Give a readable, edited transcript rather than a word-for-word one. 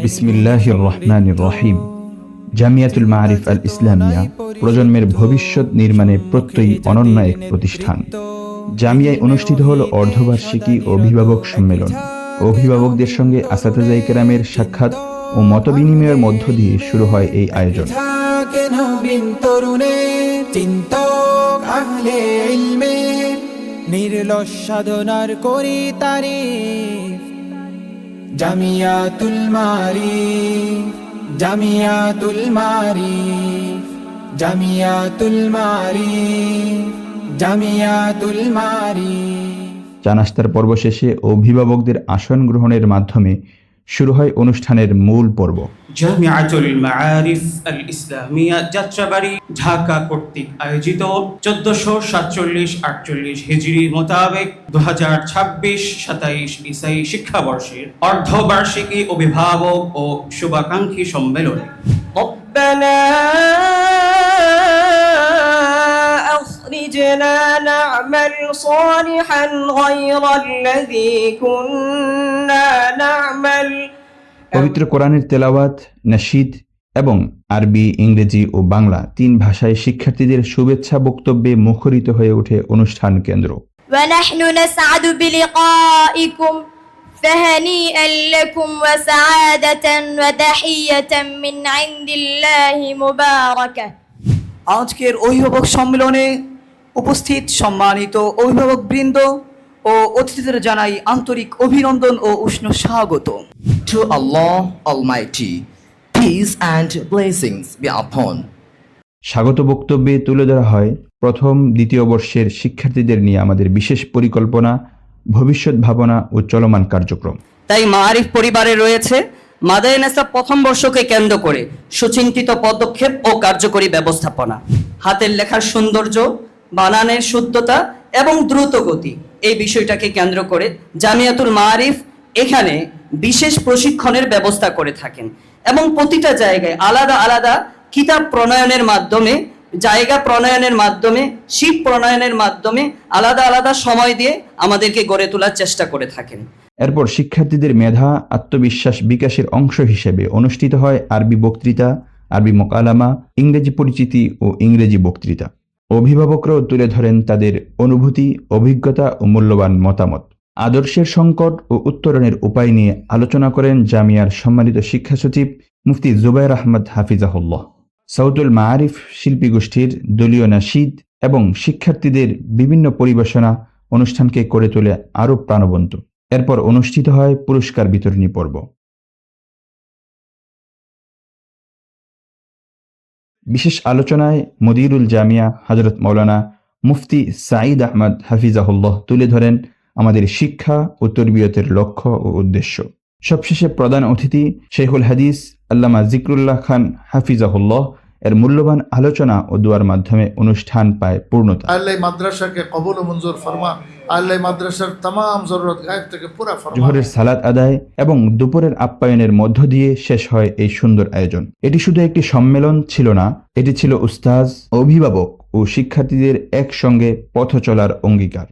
বিসমিল্লাহির রহমানির রহিম। জামিয়াতুল মাআরিফ আল ইসলামিয়া প্রজন্মের ভবিষ্যৎ নির্মাণে প্রত্যয়ী অনন্য এক প্রতিষ্ঠান। জামিয়ায় অনুষ্ঠিত হল অর্ধবার্ষিকী অভিভাবক সম্মেলন। অভিভাবকদের সঙ্গে আসাতিজা ইকরামের সাক্ষাৎ ও মতবিনিময়ের মধ্য দিয়ে শুরু হয় এই আয়োজন। নির্লস সাধনার করি তারিফ জামিয়াতুল মারিফ, জামিয়াতুল মারিফ, জামিয়াতুল মারিফ, জামিয়াতুল মারিফ। চা নাস্তার পর্ব শেষে অভিভাবকদের আসন গ্রহণের মাধ্যমে শুরু হয় অনুষ্ঠানের মূল পর্ব। জামিয়াতুল মাআরিফ আল ইসলামিয়া যাত্রাবাড়ি ঢাকা কর্তৃক আয়োজিত 1447-48 হিজরি মোতাবেক 2026-27 ইসাই শিক্ষাবর্ষের অর্ধবার্ষিকী অভিভাবক ও শুভাকাঙ্ক্ষী সম্মেলন রব্বানা أخرجنا نعمل صالحا غير الذي كنا نعمل। পবিত্র কোরআনের তেলাওয়াত, নাশিদ এবং আরবি, ইংরেজি ও বাংলা 3 ভাষায় শিক্ষার্থীদের শুভেচ্ছা বক্তব্যে মুখরিত হয়ে ওঠে অনুষ্ঠান কেন্দ্র। ونحن نسعد بلقائكم فهنيئا لكم وسعادة وتحية من عند الله مباركة। আজকের অভিভাবক সম্মেলনে উপস্থিত সম্মানিত অভিভাবকবৃন্দ ও অতিথিদের জানাই আন্তরিক অভিনন্দন ও উষ্ণ স্বাগত। To Allah Almighty, peace and blessings be upon. স্বাগত বক্তব্যে তুলে ধরা হয় প্রথম দ্বিতীয় বর্ষের শিক্ষার্থীদের নিয়ে আমাদের বিশেষ পরিকল্পনা, ভবিষ্যৎ ভাবনা ও চলমান কার্যক্রম। তাই মাআরিফ পরিবারে রয়েছে মাদারিনেসা প্রথম বর্ষকে কেন্দ্র করে সুচিন্তিত পদক্ষেপ ও কার্যকরী ব্যবস্থাপনা, হাতের লেখার সৌন্দর্য, বানানের শুদ্ধতা এবং দ্রুত গতি, এই বিষয়টাকে কেন্দ্র করে জামিয়াতুল মাআরিফ এখানে বিশেষ প্রশিক্ষণের ব্যবস্থা করে থাকেন এবং প্রতিটা জায়গায় আলাদা আলাদা কিতাব প্রণয়নের মাধ্যমে, জায়গা প্রণয়নের মাধ্যমে, শীত প্রণয়নের মাধ্যমে আলাদা আলাদা সময় দিয়ে আমাদেরকে গড়ে তোলার চেষ্টা করে থাকেন। এরপর শিক্ষার্থীদের মেধা, আত্মবিশ্বাস বিকাশের অংশ হিসেবে অনুষ্ঠিত হয় আরবি বক্তৃতা, আরবি মোকালামা, ইংরেজি পরিচিতি ও ইংরেজি বক্তৃতা। অভিভাবকরাও তুলে ধরেন তাদের অনুভূতি, অভিজ্ঞতা ও মূল্যবান মতামত। আদর্শের সংকট ও উত্তরণের উপায় নিয়ে আলোচনা করেন জামিয়ার সম্মানিত শিক্ষা সচিব মুফতি জুবায়ের আহমদ হাফিজাহুল্লাহ। সাউতুল মাআরিফ শিল্পী গোষ্ঠীর দলীয় নাশিদ এবং শিক্ষার্থীদের বিভিন্ন পরিবেশনা অনুষ্ঠানকে করে তোলে আরও প্রাণবন্ত। এরপর অনুষ্ঠিত হয় পুরস্কার বিতরণী পর্ব। বিশেষ আলোচনায় মুদিরুল জামিয়া হযরত মাওলানা মুফতি সাঈদ আহমদ হাফিজাহুল্লাহ তুলে ধরেন আমাদের শিক্ষা ও তরবিয়তের লক্ষ্য ও উদ্দেশ্য। সবশেষে প্রধান অতিথি শেখুল হাদিস আল্লামা জিকরুল্লাহ খান হাফিজাহুল্লাহ এর মূল্যবান আলোচনা ও দোয়ার মাধ্যমে অনুষ্ঠান পায় পূর্ণতা। আল্লাহ মাদ্রাসাকে কবুল ও মঞ্জুর ফরমা, আল্লাহ মাদ্রাসার तमाम জরুরত গায়েব থেকে পুরা ফরমা। জোহরের সালাত আদায় এবং দুপুরের আপ্যায়নের মধ্য দিয়ে শেষ হয় এই সুন্দর আয়োজন। এটি শুধু একটি সম্মেলন ছিল না, এটি ছিল উস্তাজ, অভিভাবক ও শিক্ষার্থীদের একসঙ্গে পথ চলার অঙ্গীকার।